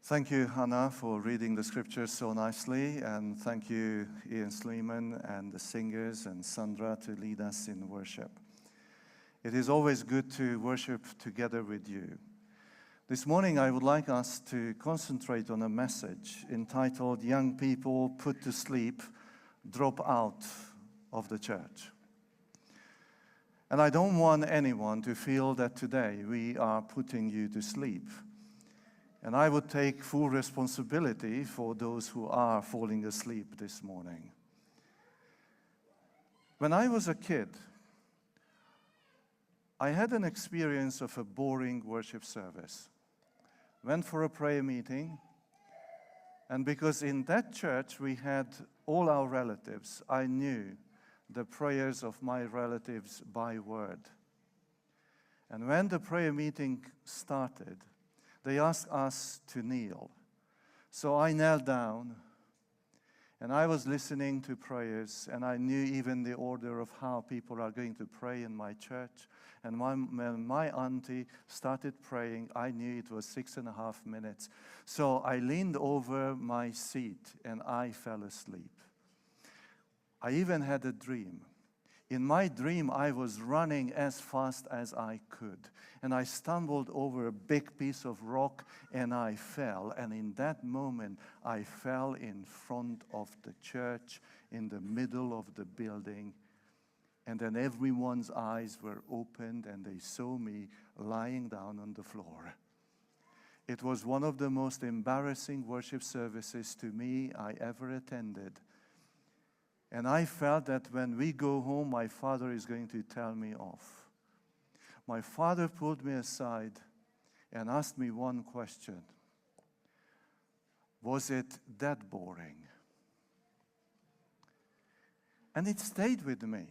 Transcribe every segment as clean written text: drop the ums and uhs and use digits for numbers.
Thank you, Hannah, for reading the scriptures so nicely, and thank you, Ian Sleeman, and the singers, and Sandra to lead us in worship. It is always good to worship together with you. This morning, I would like us to concentrate on a message entitled, Young People Put to Sleep, Drop Out of the Church. And I don't want anyone to feel that today we are putting you to sleep. And I would take full responsibility for those who are falling asleep this morning. When I was a kid, I had an experience of a boring worship service. Went for a prayer meeting, and because in that church we had all our relatives, I knew the prayers of my relatives by word. And when the prayer meeting started, they asked us to kneel. So I knelt down, and I was listening to prayers, and I knew even the order of how people are going to pray in my church. And when my auntie started praying, I knew it was 6.5 minutes. So I leaned over my seat, and I fell asleep. I even had a dream. In my dream, I was running as fast as I could. And I stumbled over a big piece of rock, and I fell. And in that moment, I fell in front of the church, in the middle of the building. And then everyone's eyes were opened, and they saw me lying down on the floor. It was one of the most embarrassing worship services to me I ever attended. And I felt that when we go home, my father is going to tell me off. My father pulled me aside and asked me one question. Was it that boring? And it stayed with me.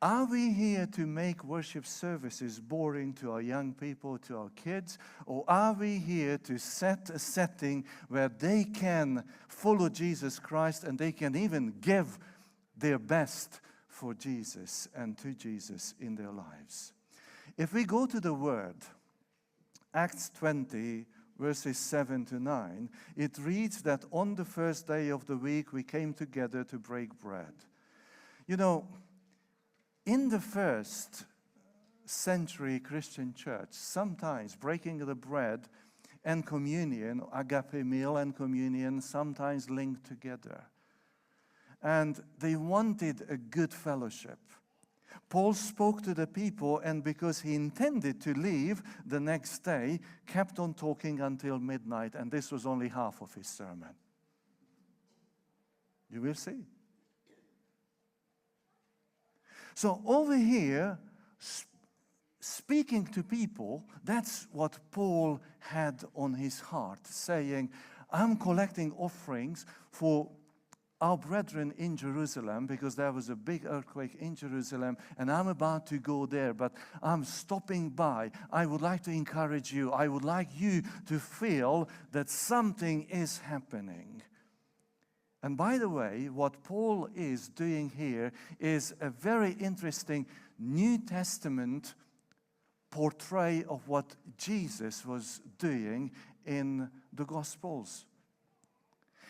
Are we here to make worship services boring to our young people, to our kids? Or are we here to set a setting where they can follow Jesus Christ and they can even give their best for Jesus and to Jesus in their lives? If we go to the Word, Acts 20, verses 7 to 9, it reads that on the first day of the week we came together to break bread. You know, in the first century Christian church, sometimes breaking the bread and communion, agape meal and communion, sometimes linked together. And they wanted a good fellowship. Paul spoke to the people, and because he intended to leave the next day, kept on talking until midnight, and this was only half of his sermon. You will see. So over here, speaking to people, that's what Paul had on his heart, saying, I'm collecting offerings for our brethren in Jerusalem, because there was a big earthquake in Jerusalem, and I'm about to go there, but I'm stopping by. I would like to encourage you. I would like you to feel that something is happening. And by the way, what Paul is doing here is a very interesting New Testament portray of what Jesus was doing in the Gospels.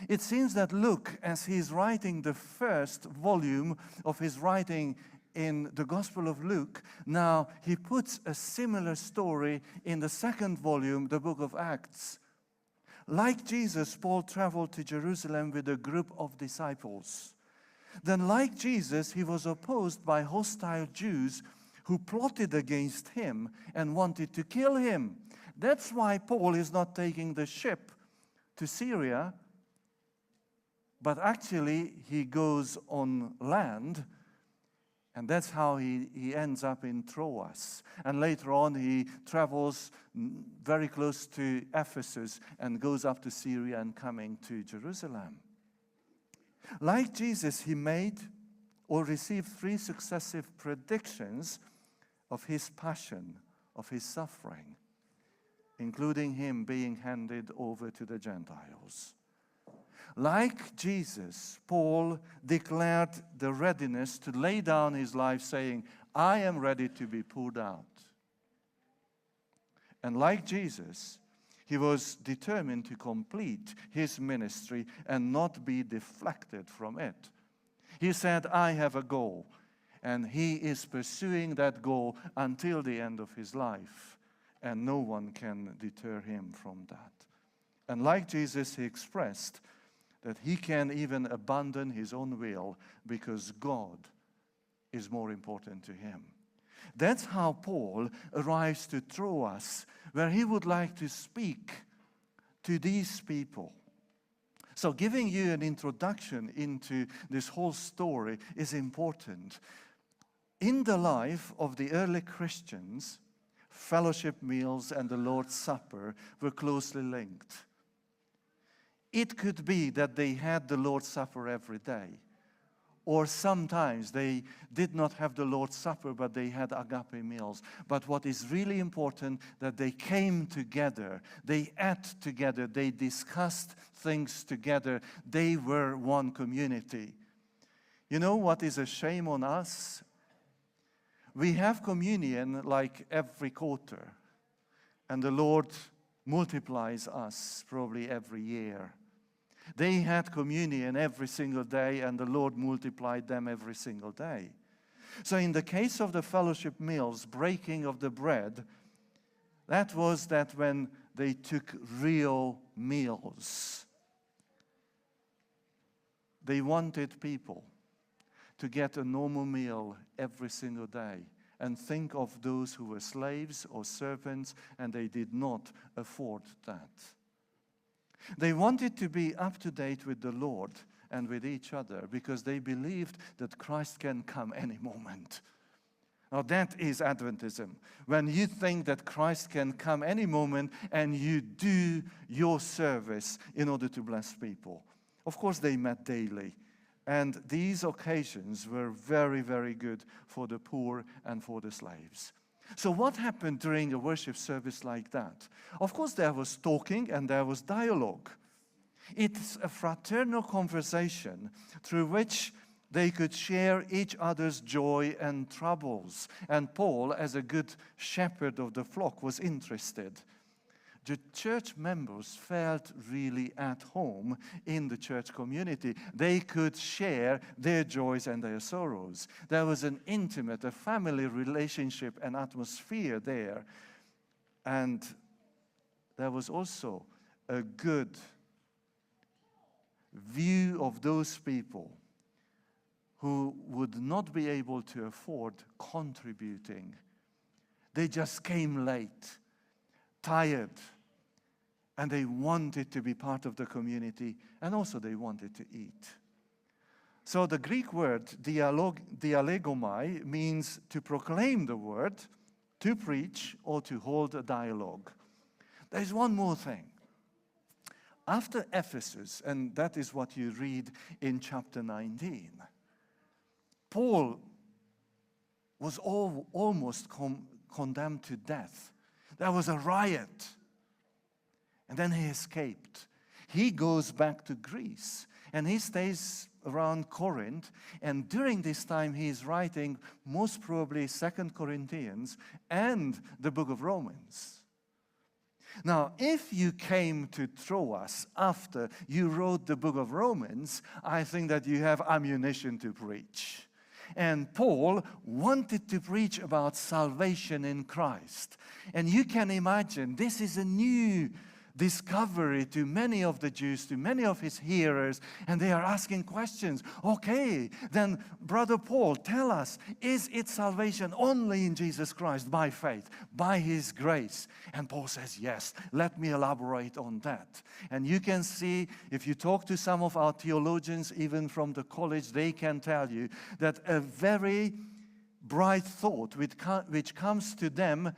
It seems that Luke, as he's writing the first volume of his writing in the Gospel of Luke, now he puts a similar story in the second volume, the book of Acts. Like Jesus, Paul traveled to Jerusalem with a group of disciples. Then, like Jesus, he was opposed by hostile Jews who plotted against him and wanted to kill him. That's why Paul is not taking the ship to Syria, but actually he goes on land. And that's how he ends up in Troas. And later on, he travels very close to Ephesus and goes up to Syria and coming to Jerusalem. Like Jesus, he made or received 3 successive predictions of his passion, of his suffering, including him being handed over to the Gentiles. Like Jesus, Paul declared the readiness to lay down his life, saying, I am ready to be poured out. And like Jesus, He was determined to complete his ministry and not be deflected from it. He said, I have a goal, and he is pursuing that goal until the end of his life, and no one can deter him from that. And like Jesus, he expressed that he can even abandon his own will because God is more important to him. That's how Paul arrives to Troas, where he would like to speak to these people. So giving you an introduction into this whole story is important. In the life of the early Christians, fellowship meals and the Lord's Supper were closely linked. It could be that they had the Lord's Supper every day, or sometimes they did not have the Lord's Supper, but they had agape meals. But what is really important, that they came together, they ate together, they discussed things together, they were one community. You know what is a shame on us? We have communion like every quarter, and the Lord multiplies us probably every year. They had communion every single day, and the Lord multiplied them every single day. So in the case of the fellowship meals, breaking of the bread, that was that when they took real meals. They wanted people to get a normal meal every single day and think of those who were slaves or servants, and they did not afford that. They wanted to be up to date with the Lord and with each other because they believed that Christ can come any moment. Now that is Adventism. When you think that Christ can come any moment and you do your service in order to bless people. Of course, they met daily. And these occasions were very, very good for the poor and for the slaves. So what happened during a worship service like that? Of course, there was talking and there was dialogue. It's a fraternal conversation through which they could share each other's joy and troubles. And Paul, as a good shepherd of the flock, was interested. The church members felt really at home in the church community. They could share their joys and their sorrows. There was an intimate, a family relationship and atmosphere there. And there was also a good view of those people who would not be able to afford contributing. They just came late, tired, and they wanted to be part of the community, and also they wanted to eat. So the Greek word dialegomai means to proclaim the word, to preach, or to hold a dialogue. There's one more thing. After Ephesus, and that is what you read in chapter 19, Paul was almost condemned to death. There was a riot. And then he escaped. He goes back to Greece, and he stays around Corinth. And during this time, he is writing most probably 2 Corinthians and the book of Romans. Now, if you came to Troas after you wrote the book of Romans, I think that you have ammunition to preach. And Paul wanted to preach about salvation in Christ. And you can imagine, this is a new discovery to many of the Jews, to many of his hearers, and they are asking questions. Okay, then Brother Paul, tell us, is it salvation only in Jesus Christ by faith, by his grace? And Paul says, yes, let me elaborate on that. And you can see, if you talk to some of our theologians, even from the college, they can tell you that a very bright thought which comes to them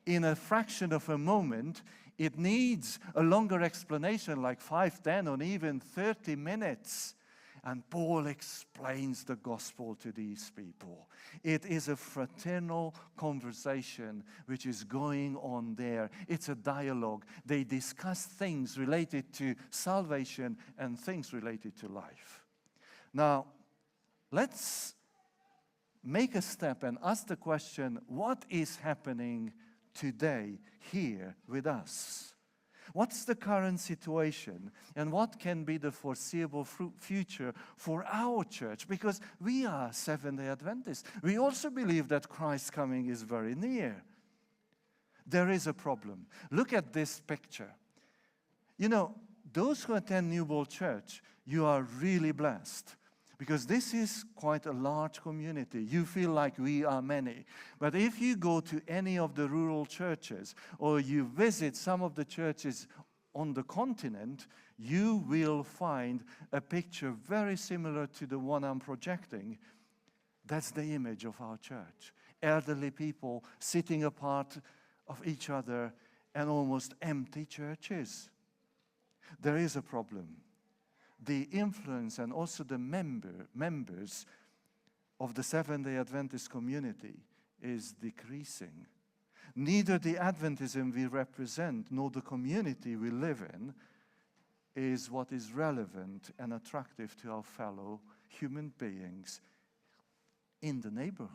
in a fraction of a moment, it needs a longer explanation, like 5, 10, or even 30 minutes. And Paul explains the gospel to these people. It is a fraternal conversation which is going on there. It's a dialogue. They discuss things related to salvation and things related to life. Now, let's make a step and ask the question, what is happening today here with us? What's the current situation? And what can be the foreseeable future for our church? Because we are Seventh-day Adventists. We also believe that Christ's coming is very near. There is a problem. Look at this picture. You know, those who attend Newbold Church, you are really blessed. Because this is quite a large community. You feel like we are many. But if you go to any of the rural churches or you visit some of the churches on the continent, you will find a picture very similar to the one I'm projecting. That's the image of our church. Elderly people sitting apart of each other and almost empty churches. There is a problem. The influence and also the members of the Seventh-day Adventist community is decreasing. Neither the Adventism we represent nor the community we live in is what is relevant and attractive to our fellow human beings in the neighborhood.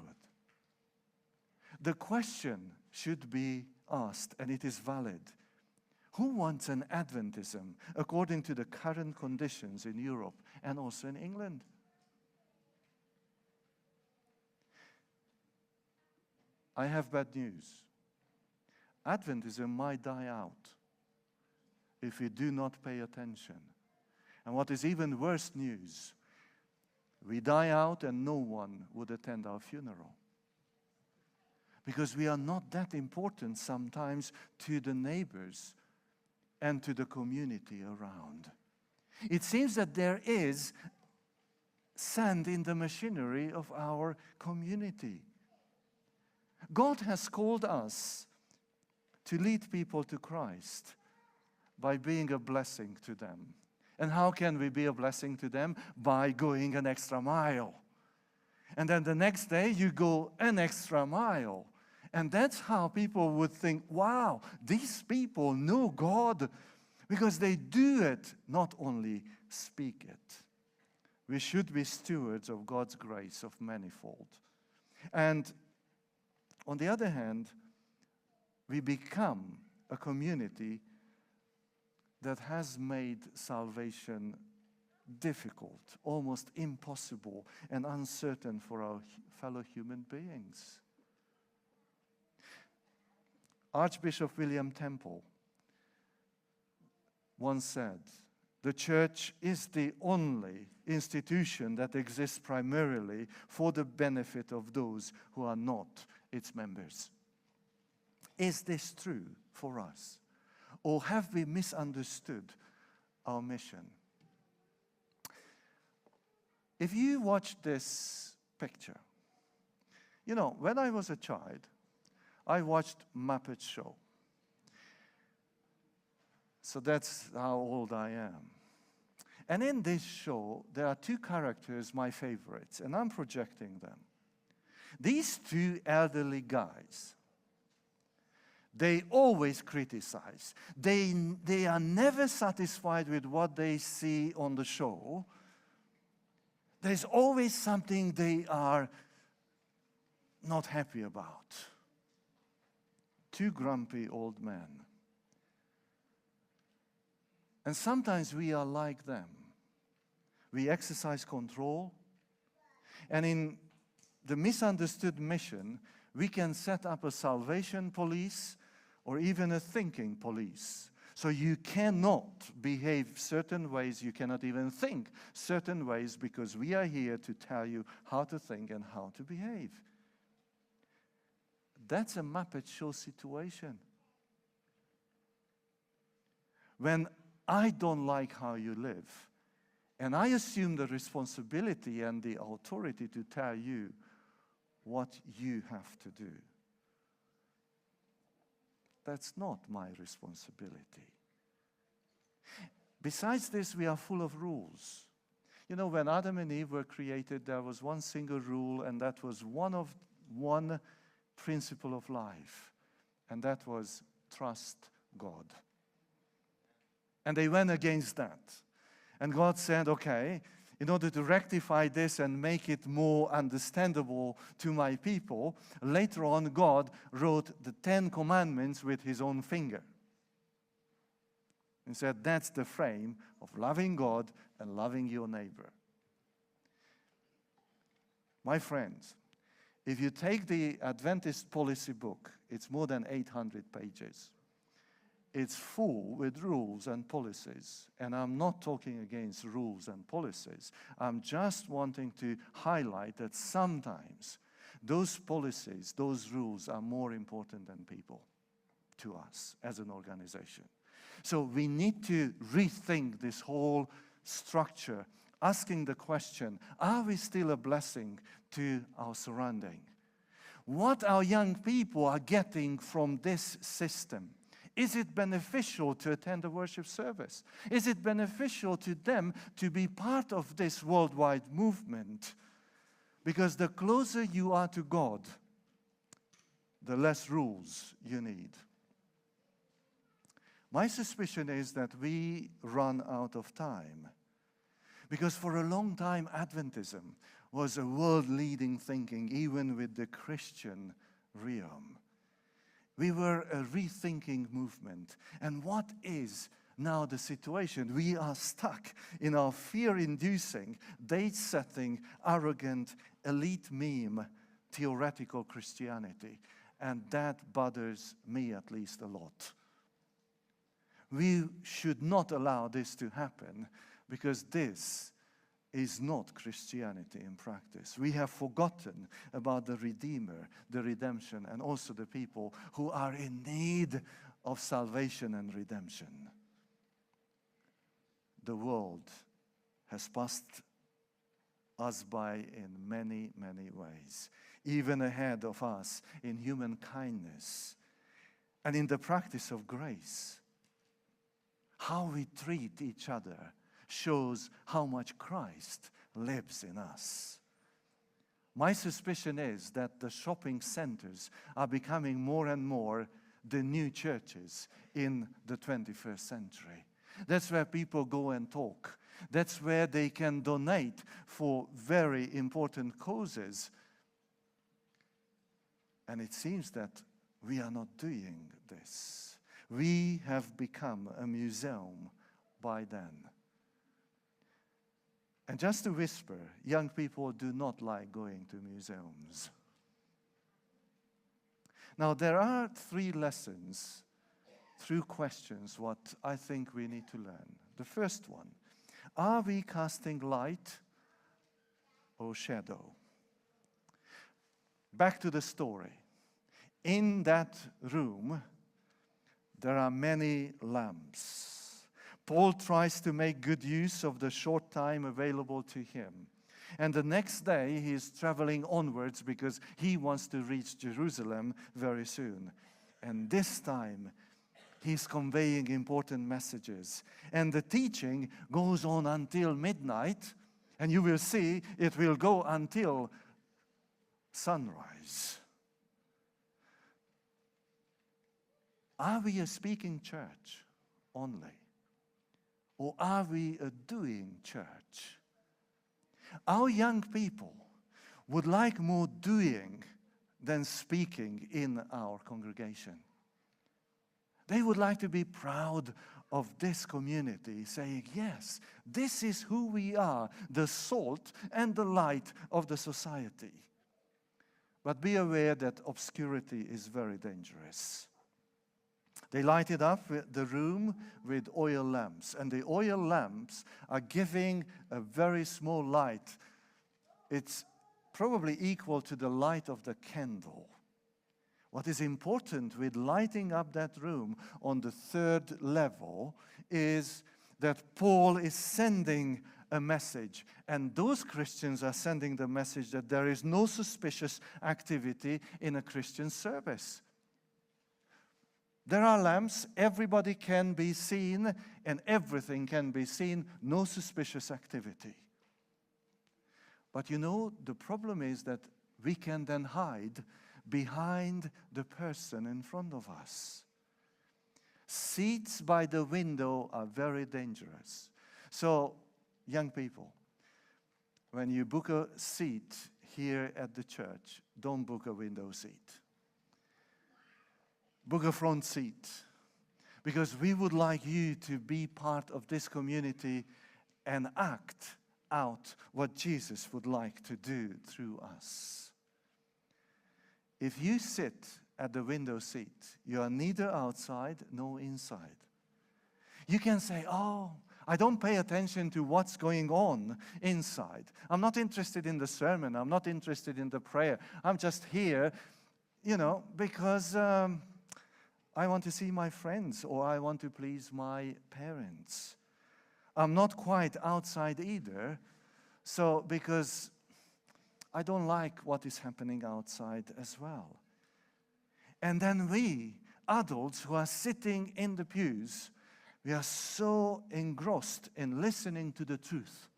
The question should be asked, and it is valid. Who wants an Adventism according to the current conditions in Europe and also in England? I have bad news. Adventism might die out if we do not pay attention. And what is even worse news, we die out and no one would attend our funeral. Because we are not that important sometimes to the neighbors and to the community around. It seems that there is sand in the machinery of our community. God has called us to lead people to Christ by being a blessing to them. And how can we be a blessing to them? By going an extra mile. And then the next day you go an extra mile. And that's how people would think, wow, these people know God, because they do it, not only speak it. We should be stewards of God's grace of manifold. And on the other hand, we become a community that has made salvation difficult, almost impossible and uncertain for our fellow human beings. Archbishop William Temple once said, "The church is the only institution that exists primarily for the benefit of those who are not its members." Is this true for us? Or have we misunderstood our mission? If you watch this picture, you know, when I was a child, I watched Muppet Show. So that's how old I am. And in this show, there are two characters, my favorites, and I'm projecting them. These two elderly guys, they always criticize. They are never satisfied with what they see on the show. There's always something they are not happy about. Two grumpy old men. And sometimes we are like them. We exercise control. And in the misunderstood mission, we can set up a salvation police or even a thinking police. So you cannot behave certain ways, you cannot even think certain ways, because we are here to tell you how to think and how to behave. That's a Muppet Show situation. When I don't like how you live, and I assume the responsibility and the authority to tell you what you have to do. That's not my responsibility. Besides this, we are full of rules. You know, when Adam and Eve were created, there was one single rule, and that was one principle of life, and that was trust God. And they went against that. And God said, okay, in order to rectify this and make it more understandable to my people, later on God wrote the 10 Commandments with his own finger. He said that's the frame of loving God and loving your neighbor. My friends, if you take the Adventist policy book, it's more than 800 pages. It's full with rules and policies. And I'm not talking against rules and policies. I'm just wanting to highlight that sometimes those policies, those rules are more important than people to us as an organization. So we need to rethink this whole structure, asking the question, are we still a blessing to our surrounding? What our young people are getting from this system? Is it beneficial to attend a worship service? Is it beneficial to them to be part of this worldwide movement? Because the closer you are to God, the less rules you need. My suspicion is that we run out of time. Because for a long time, Adventism was a world-leading thinking, even with the Christian realm. We were a rethinking movement. And what is now the situation? We are stuck in our fear-inducing, date-setting, arrogant, elite meme, theoretical Christianity. And that bothers me at least a lot. We should not allow this to happen, because this is not Christianity in practice. We have forgotten about the Redeemer, the redemption, and also the people who are in need of salvation and redemption. The world has passed us by in many, many ways, even ahead of us in human kindness and in the practice of grace. How we treat each other shows how much Christ lives in us. My suspicion is that the shopping centers are becoming more and more the new churches in the 21st century. That's where people go and talk. That's where they can donate for very important causes. And it seems that we are not doing this. We have become a museum by then. And just to whisper, young people do not like going to museums. Now, there are 3 lessons, through questions, what I think we need to learn. The first one, are we casting light or shadow? Back to the story. In that room, there are many lamps. Paul tries to make good use of the short time available to him. And the next day, he is traveling onwards because he wants to reach Jerusalem very soon. And this time, he's conveying important messages. And the teaching goes on until midnight. And you will see it will go until sunrise. Are we a speaking church only? Or are we a doing church? Our young people would like more doing than speaking in our congregation. They would like to be proud of this community, saying, yes, this is who we are, the salt and the light of the society. But be aware that obscurity is very dangerous. They lighted up the room with oil lamps, and the oil lamps are giving a very small light. It's probably equal to the light of the candle. What is important with lighting up that room on the 3rd level is that Paul is sending a message, and those Christians are sending the message that there is no suspicious activity in a Christian service. There are lamps, everybody can be seen, and everything can be seen, no suspicious activity. But you know, the problem is that we can then hide behind the person in front of us. Seats by the window are very dangerous. So, young people, when you book a seat here at the church, don't book a window seat. Book a front seat. because we would like you to be part of this community and act out what Jesus would like to do through us. If you sit at the window seat, you are neither outside nor inside. You can say, oh, I don't pay attention to what's going on inside. I'm not interested in the sermon. I'm not interested in the prayer. I'm just here, because I want to see my friends or I want to please my parents. I'm not quite outside either, because I don't like what is happening outside as well. And then we, adults who are sitting in the pews, we are so engrossed in listening to the truth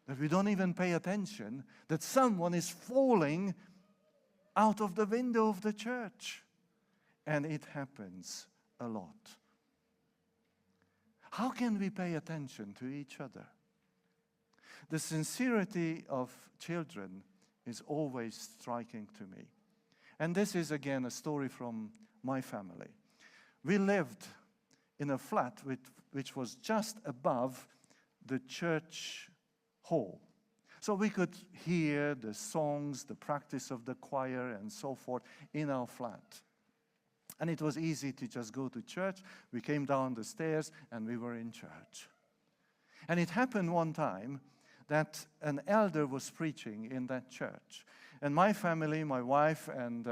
that we don't even pay attention that someone is falling out of the window of the church. And it happens a lot. How can we pay attention to each other? The sincerity of children is always striking to me. And this is again a story from my family. We lived in a flat which was just above the church hall. So we could hear the songs, the practice of the choir and so forth in our flat. And it was easy to just go to church. We came down the stairs and we were in church. And it happened one time that an elder was preaching in that church. And my family, my wife and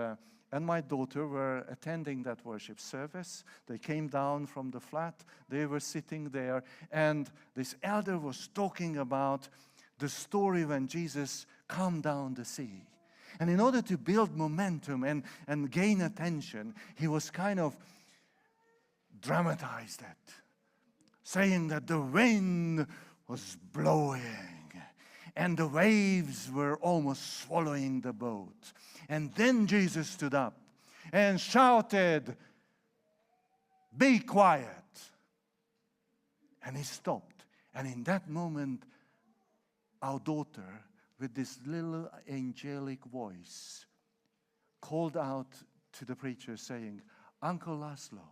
my daughter were attending that worship service. They came down from the flat. They were sitting there. And this elder was talking about the story when Jesus calmed down the sea. And in order to build momentum and gain attention, he was kind of dramatized it, saying that the wind was blowing and the waves were almost swallowing the boat. And then Jesus stood up and shouted, "Be quiet." And he stopped. And in that moment, our daughter, with this little angelic voice, called out to the preacher saying, "Uncle Laszlo,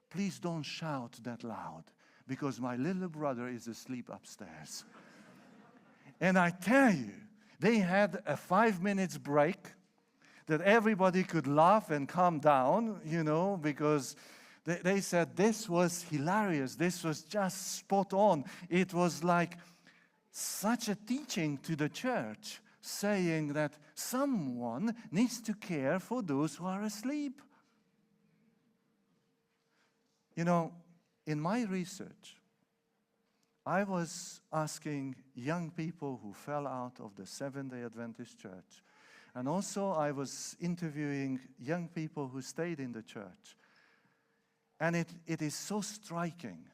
please don't shout that loud because my little brother is asleep upstairs." And I tell you, they had a 5 minutes break that everybody could laugh and calm down, because they said this was hilarious. This was just spot on. It was like such a teaching to the church, saying that someone needs to care for those who are asleep. In my research, I was asking young people who fell out of the Seventh-day Adventist Church. And also I was interviewing young people who stayed in the church. And it is so striking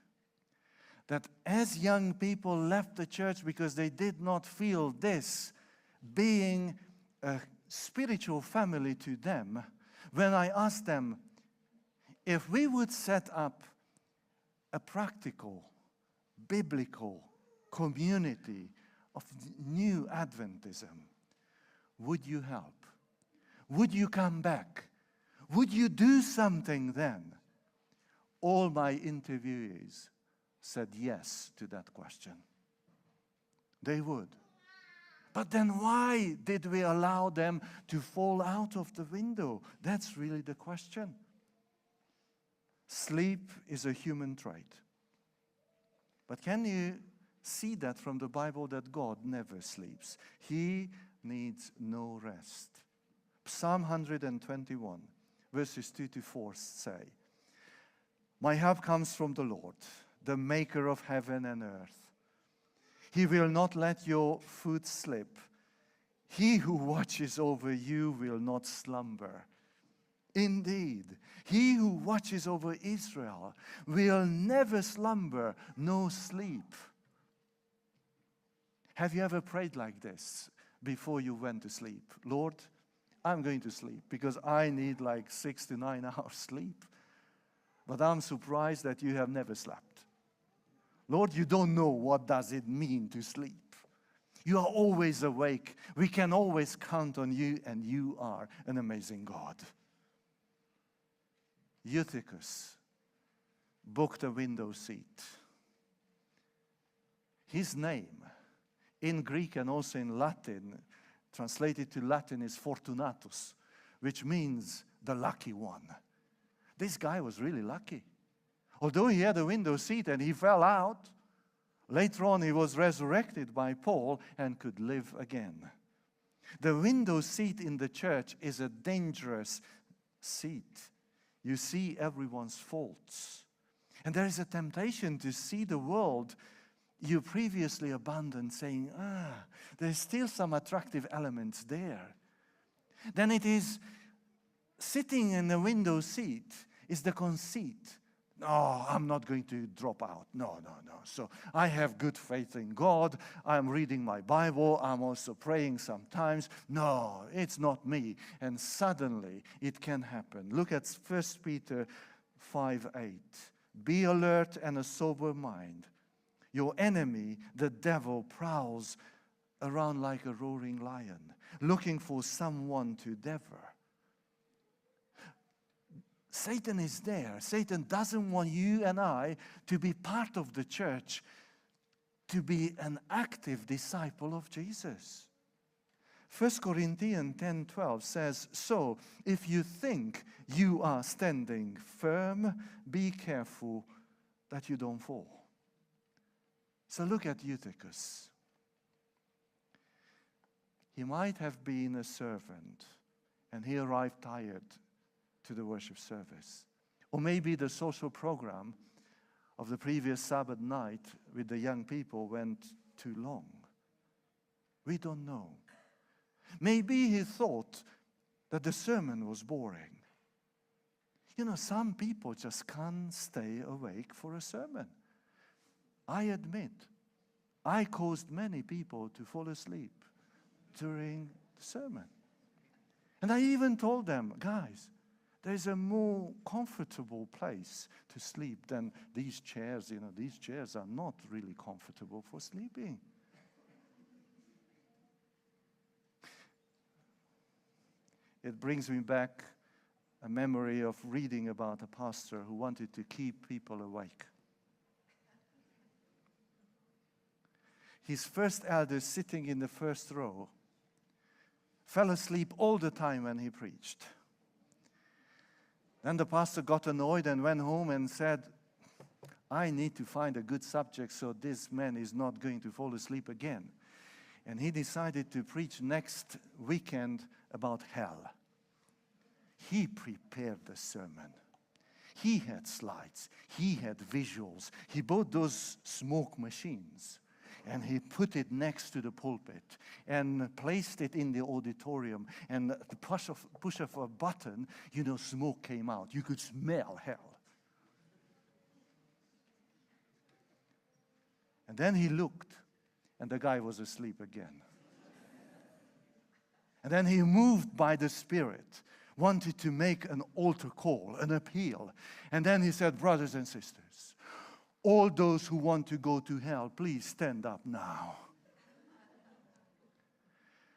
that as young people left the church because they did not feel this being a spiritual family to them, when I asked them if we would set up a practical, biblical community of new Adventism, would you help? Would you come back? Would you do something then? All my interviewees said yes to that question. They would. But then why did we allow them to fall out of the window? That's really the question. Sleep is a human trait. But can you see that from the Bible that God never sleeps? He needs no rest. Psalm 121, verses 2 to 4 say, "My help comes from the Lord, the maker of heaven and earth. He will not let your foot slip. He who watches over you will not slumber. Indeed, he who watches over Israel will never slumber nor sleep." Have you ever prayed like this before you went to sleep? Lord, I'm going to sleep because I need like 6 to 9 hours sleep. But I'm surprised that you have never slept. Lord, you don't know what does it mean to sleep. You are always awake. We can always count on you, and you are an amazing God. Eutychus booked a window seat. His name, in Greek and also in Latin, translated to Latin, is Fortunatus, which means the lucky one. This guy was really lucky. Although he had a window seat and he fell out, later on he was resurrected by Paul and could live again. The window seat in the church is a dangerous seat. You see everyone's faults. And there is a temptation to see the world you previously abandoned, saying, there's still some attractive elements there. Then it is sitting in the window seat is the conceit. No, I'm not going to drop out. No. So I have good faith in God. I'm reading my Bible. I'm also praying sometimes. No, it's not me. And suddenly it can happen. Look at 1 Peter 5:8. Be alert and a sober mind. Your enemy, the devil, prowls around like a roaring lion, looking for someone to devour. Satan is there. Satan doesn't want you and I to be part of the church, to be an active disciple of Jesus. 1 Corinthians 10:12 says, so if you think you are standing firm, be careful that you don't fall. So look at Eutychus. He might have been a servant, and he arrived tired to the worship service. Or maybe the social program of the previous Sabbath night with the young people went too long. We don't know. Maybe he thought that the sermon was boring. You know, some people just can't stay awake for a sermon. I admit, I caused many people to fall asleep during the sermon. And I even told them, guys, there's a more comfortable place to sleep than these chairs. You know, these chairs are not really comfortable for sleeping. It brings me back a memory of reading about a pastor who wanted to keep people awake. His first elder, sitting in the first row, fell asleep all the time when he preached. Then the pastor got annoyed and went home and said, I need to find a good subject so this man is not going to fall asleep again. And he decided to preach next weekend about hell. He prepared the sermon. He had slides. He had visuals. He bought those smoke machines. And he put it next to the pulpit and placed it in the auditorium. And the push of a button, you know, smoke came out. You could smell hell. And then he looked, and the guy was asleep again. And then he, moved by the Spirit, wanted to make an altar call, an appeal. And then he said, brothers and sisters, all those who want to go to hell, please stand up now.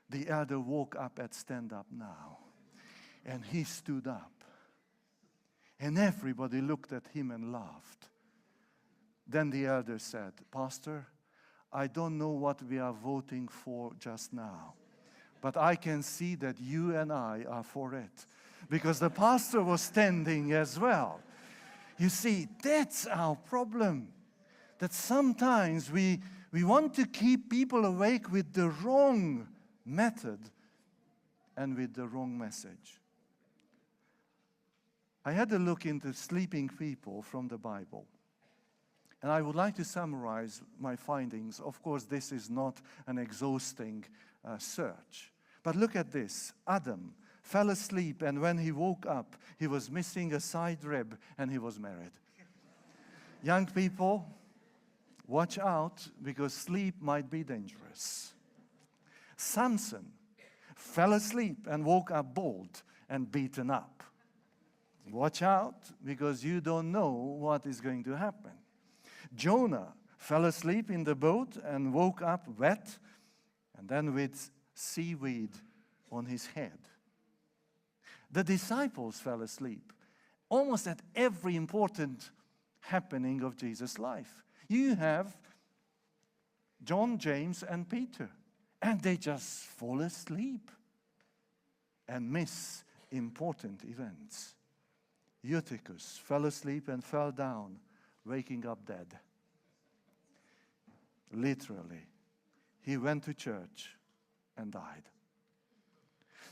The elder woke up at stand up now. And he stood up. And everybody looked at him and laughed. Then the elder said, Pastor, I don't know what we are voting for just now, but I can see that you and I are for it. Because the pastor was standing as well. You see, that's our problem. That sometimes we want to keep people awake with the wrong method and with the wrong message. I had a look into sleeping people from the Bible. And I would like to summarize my findings. Of course, this is not an exhausting search. But look at this. Adam fell asleep, and when he woke up, he was missing a side rib, and he was married. Young people, watch out, because sleep might be dangerous. Samson fell asleep and woke up bald and beaten up. Watch out, because you don't know what is going to happen. Jonah fell asleep in the boat and woke up wet, and then with seaweed on his head. The disciples fell asleep almost at every important happening of Jesus' life. You have John, James, and Peter, and they just fall asleep and miss important events. Eutychus fell asleep and fell down, waking up dead. Literally, he went to church and died.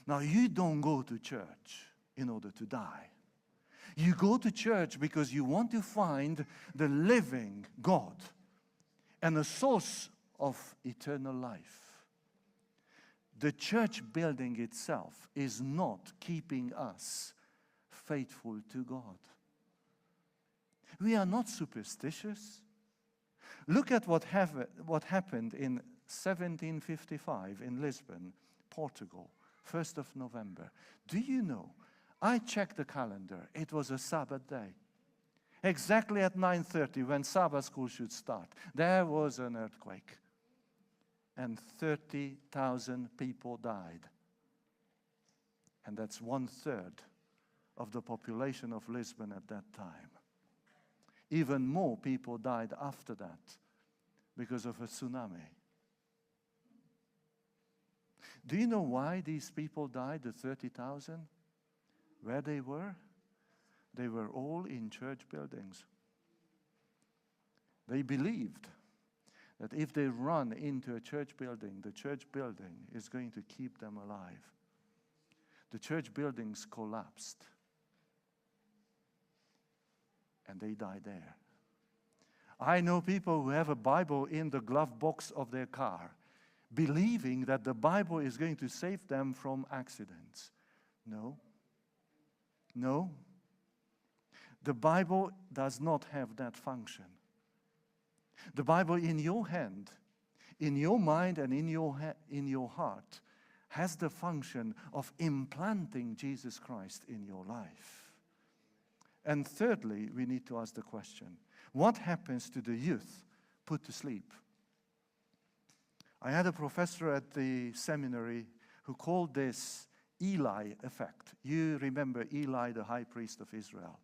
Now, you don't go to church in order to die. You go to church because you want to find the living God and a source of eternal life. The church building itself is not keeping us faithful to God. We are not superstitious. Look at what happened in 1755 in Lisbon, Portugal, 1st of November. Do you know, I checked the calendar, it was a Sabbath day. Exactly at 9:30 when Sabbath school should start, there was an earthquake. And 30,000 people died. And that's 1/3 of the population of Lisbon at that time. Even more people died after that because of a tsunami. Do you know why these people died, the 30,000? Where they were? They were all in church buildings. They believed that if they run into a church building, the church building is going to keep them alive. The church buildings collapsed. And they died there. I know people who have a Bible in the glove box of their car, believing that the Bible is going to save them from accidents. No. No. The Bible does not have that function. The Bible in your hand, in your mind and in your heart, has the function of implanting Jesus Christ in your life. And thirdly, we need to ask the question, what happens to the youth put to sleep? I had a professor at the seminary who called this Eli effect. You remember Eli, the high priest of Israel.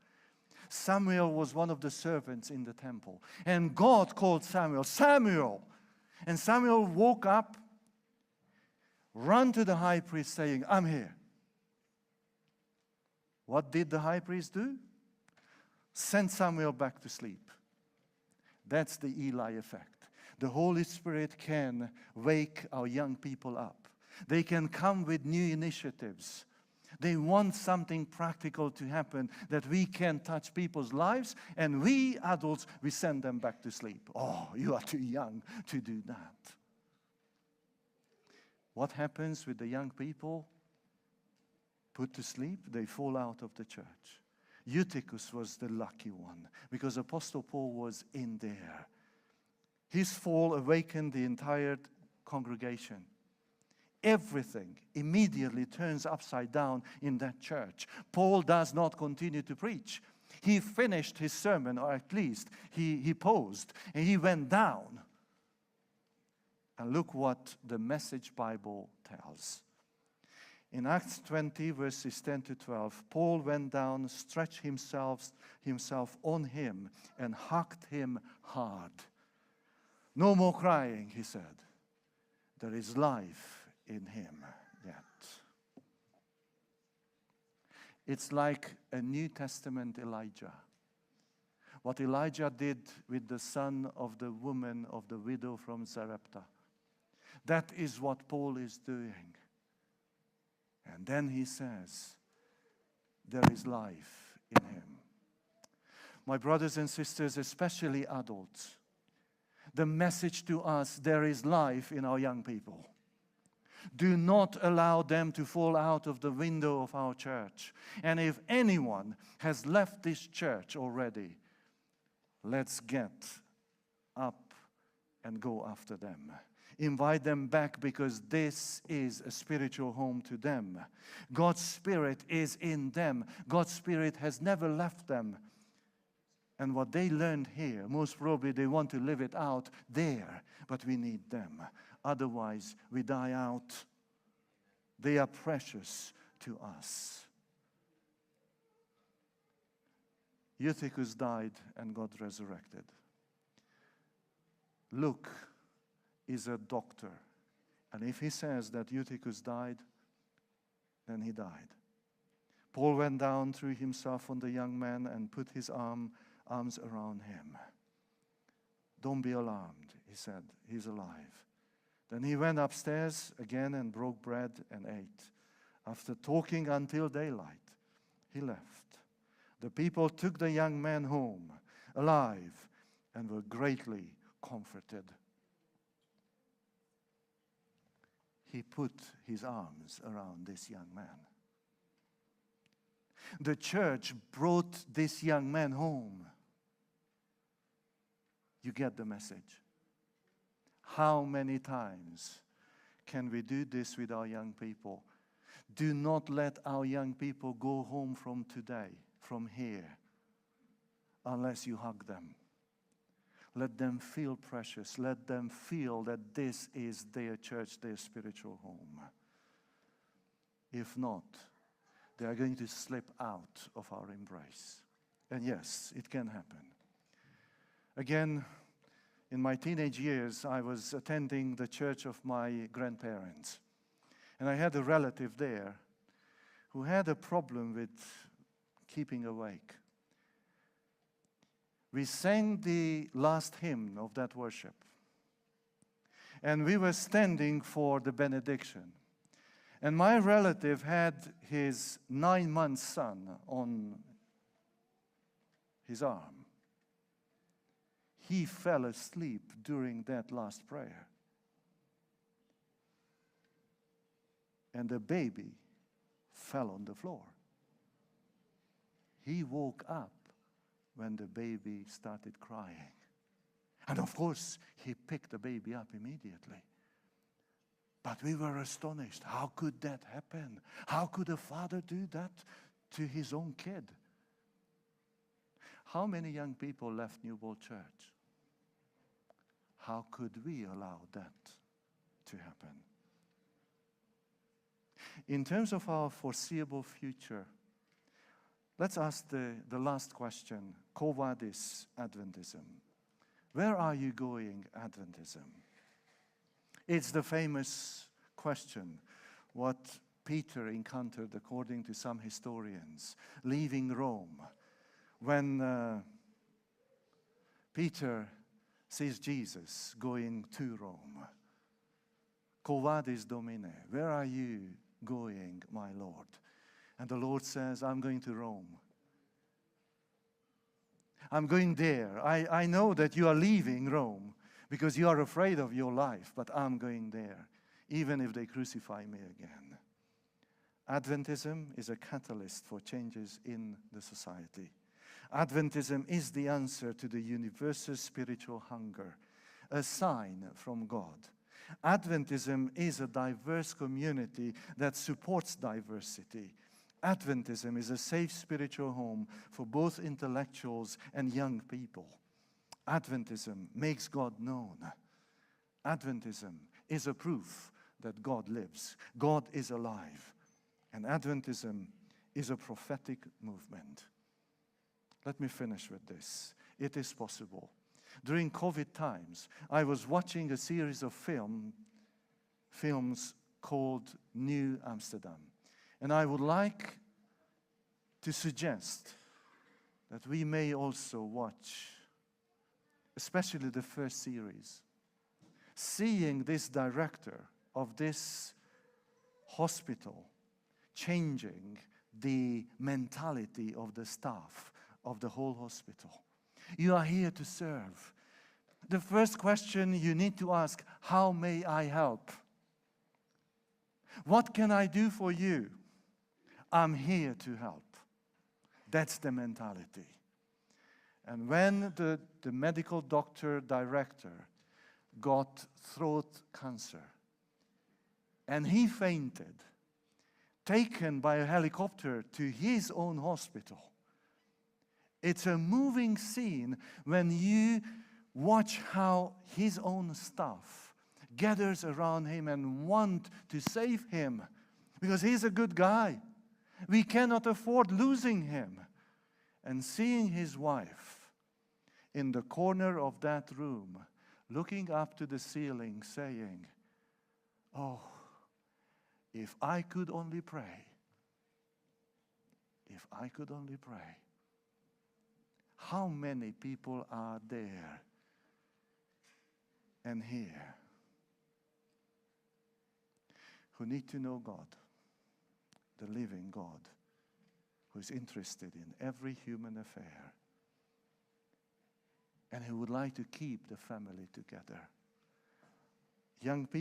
Samuel was one of the servants in the temple. And God called Samuel, Samuel! And Samuel woke up, ran to the high priest saying, I'm here. What did the high priest do? Sent Samuel back to sleep. That's the Eli effect. The Holy Spirit can wake our young people up. They can come with new initiatives. They want something practical to happen that we can touch people's lives, and we adults, we send them back to sleep. Oh, you are too young to do that. What happens with the young people? Put to sleep, they fall out of the church. Eutychus was the lucky one because Apostle Paul was in there. His fall awakened the entire congregation. Everything immediately turns upside down in that church. Paul does not continue to preach. He finished his sermon, or at least he paused, and he went down. And look what the Message Bible tells. In Acts 20, verses 10 to 12, Paul went down, stretched himself on him, and hugged him hard. No more crying, he said. There is life in him yet. It's like a New Testament Elijah. What Elijah did with the son of the woman, of the widow from Zarephath. That is what Paul is doing. And then he says, there is life in him. My brothers and sisters, especially adults, the message to us, there is life in our young people. Do not allow them to fall out of the window of our church. And if anyone has left this church already, let's get up and go after them. Invite them back, because this is a spiritual home to them. God's Spirit is in them. God's Spirit has never left them. And what they learned here, most probably they want to live it out there, but we need them. Otherwise, we die out. They are precious to us. Eutychus died and got resurrected. Luke is a doctor. And if he says that Eutychus died, then he died. Paul went down, threw himself on the young man, and put his arms around him. Don't be alarmed, he said. He's alive. Then he went upstairs again and broke bread and ate. After talking until daylight, he left. The people took the young man home, alive, and were greatly comforted. He put his arms around this young man. The church brought this young man home. You get the message. How many times can we do this with our young people? Do not let our young people go home from today, from here, unless you hug them. Let them feel precious. Let them feel that this is their church, their spiritual home. If not, they are going to slip out of our embrace. And yes, it can happen. Again, in my teenage years, I was attending the church of my grandparents. And I had a relative there who had a problem with keeping awake. We sang the last hymn of that worship. And we were standing for the benediction. And my relative had his 9-month son on his arm. He fell asleep during that last prayer. And the baby fell on the floor. He woke up when the baby started crying. And of course, he picked the baby up immediately. But we were astonished. How could that happen? How could a father do that to his own kid? How many young people left Newbold Church? How could we allow that to happen? In terms of our foreseeable future, let's ask the last question. Quo vadis Adventism? Where are you going, Adventism? It's the famous question, what Peter encountered, according to some historians, leaving Rome. When Peter sees Jesus going to Rome. Quo vadis Domine? Where are you going, my Lord? And the Lord says, I'm going to Rome. I'm going there. I know that you are leaving Rome because you are afraid of your life, but I'm going there, even if they crucify me again. Adventism is a catalyst for changes in the society. Adventism is the answer to the universal spiritual hunger, a sign from God. Adventism is a diverse community that supports diversity. Adventism is a safe spiritual home for both intellectuals and young people. Adventism makes God known. Adventism is a proof that God lives. God is alive. And Adventism is a prophetic movement. Let me finish with this. It is possible. During COVID times, I was watching a series of films called New Amsterdam. And I would like to suggest that we may also watch, especially the first series, seeing this director of this hospital changing the mentality of the staff of the whole hospital. You are here to serve. The first question you need to ask, how may I help? What can I do for you? I'm here to help. That's the mentality. And when the medical doctor director got throat cancer and he fainted, taken by a helicopter to his own hospital, it's a moving scene when you watch how his own staff gathers around him and want to save him because he's a good guy. We cannot afford losing him. and seeing his wife in the corner of that room, looking up to the ceiling, saying, "Oh, if I could only pray, if I could only pray." How many people are there and here who need to know God, the living God, who is interested in every human affair, and who would like to keep the family together? Young people.